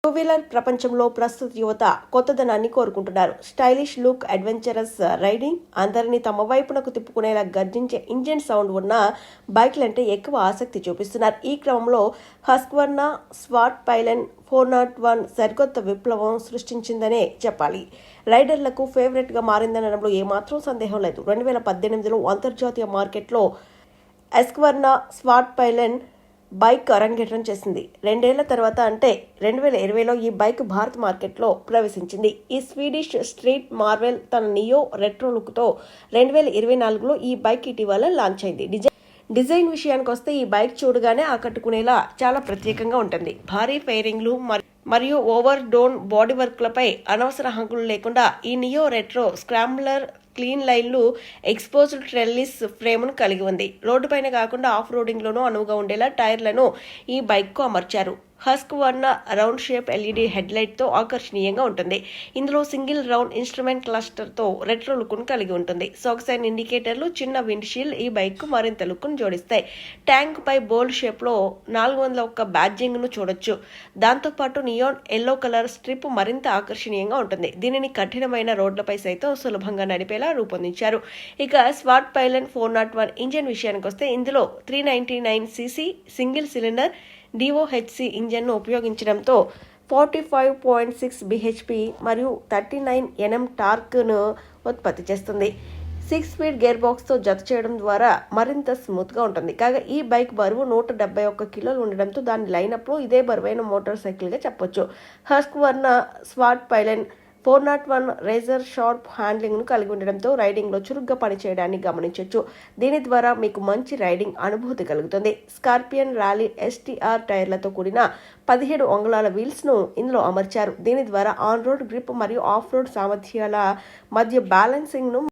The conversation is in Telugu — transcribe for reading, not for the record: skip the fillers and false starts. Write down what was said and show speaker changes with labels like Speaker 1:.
Speaker 1: టూ వీలర్ ప్రపంచంలో ప్రస్తుత యువత కొత్తదనాన్ని కోరుకుంటున్నారు. స్టైలిష్ లుక్, అడ్వెంచరస్ రైడింగ్, అందరినీ తమ వైపునకు తిప్పుకునేలా గర్జించే ఇంజిన్ సౌండ్ ఉన్న బైక్లంటే ఎక్కువ ఆసక్తి చూపిస్తున్నారు. ఈ క్రమంలో హస్క్వర్నా స్వాట్ పైలన్ 401 సరికొత్త విప్లవం సృష్టించిందనే చెప్పాలి. రైడర్లకు ఫేవరెట్గా మారిందనడంలో ఏమాత్రం సందేహం లేదు. 2018లో అంతర్జాతీయ మార్కెట్లో హస్క్వర్నా స్వాట్ పైలన్ బైక్ అరంగేట్రం చేసింది. 2 ఏళ్ల తర్వాత అంటే 2020లో ఈ బైక్ భారత మార్కెట్లో ప్రవేశించింది. ఈ స్వీడిష్ స్ట్రీట్ మార్వెల్ తన నియో రెట్రో లుక్తో 2024లో ఈ బైక్ ఇటీవల లాంచ్ అయింది. డిజైన్ విషయానికి వస్తే ఈ బైక్ చూడగానే ఆకట్టుకునేలా చాలా ప్రత్యేకంగా ఉంటుంది. భారీ ఫైరింగ్లు మరియు ఓవర్ డోన్ బాడీ వర్క్లపై అనవసర హంగులు లేకుండా ఈ నియో రెట్రో స్క్రాంబ్లర్ క్లీన్ లైన్లు, ఎక్స్పోజ్డ్ ట్రెల్లిస్ ఫ్రేమ్ను కలిగి ఉంది. రోడ్డుపైన కాకుండా ఆఫ్ రోడింగ్లోనూ అనువుగా ఉండేలా టైర్లను ఈ బైక్కు అమర్చారు. హస్క్వర్నా రౌండ్ షేప్ ఎల్ఈడి హెడ్లైట్తో ఆకర్షణీయంగా ఉంటుంది. ఇందులో సింగిల్ రౌండ్ ఇన్స్ట్రుమెంట్ క్లస్టర్తో రెట్రో లుక్ను కలిగి ఉంటుంది. సోక్సైన్ ఇండికేటర్లు, చిన్న విండ్షీల్డ్ ఈ బైక్కు మరింత లుక్ను జోడిస్తాయి. ట్యాంక్ పై బోల్డ్ షేప్లో 401 బ్యాడ్జింగ్ను చూడొచ్చు. దాంతోపాటు నియాన్ ఎల్లో కలర్ స్ట్రిప్ మరింత ఆకర్షణీయంగా ఉంటుంది. దీనిని కఠినమైన రోడ్లపై సైతం సులభంగా నడిపేలా రూపొందించారు. ఇక స్వాట్ పైలన్ 401 ఇంజన్ విషయానికి వస్తే ఇందులో 399cc single cylinder DOHC ఇంజన్ను ఉపయోగించడంతో 45.6 bhp మరియు 39 Nm టార్క్ను ఉత్పత్తి చేస్తుంది. 6 స్పీడ్ గేర్ బాక్స్తో జత చేయడం ద్వారా మరింత స్మూత్గా ఉంటుంది. కాగా ఈ బైక్ బరువు 171 కిలోలు ఉండడంతో దాని లైనప్లో ఇదే బరువైన మోటార్ సైకిల్గా చెప్పొచ్చు. హస్క్వర్నా స్వాట్ పైలన్ 401 రేజర్ షార్ప్ హ్యాండ్లింగ్ను కలిగి ఉండడంతో రైడింగ్లో చురుగ్గా పనిచేయడాన్ని గమనించవచ్చు. దీని ద్వారా మీకు మంచి రైడింగ్ అనుభూతి కలుగుతుంది. స్కార్పియన్ ర్యాలీ STR టైర్లతో కూడిన 17 అంగుళాల వీల్స్ను ఇందులో అమర్చారు. దీని ద్వారా ఆన్ రోడ్ గ్రిప్ మరియు ఆఫ్ రోడ్ సామర్థ్యాల మధ్య బ్యాలెన్సింగ్ను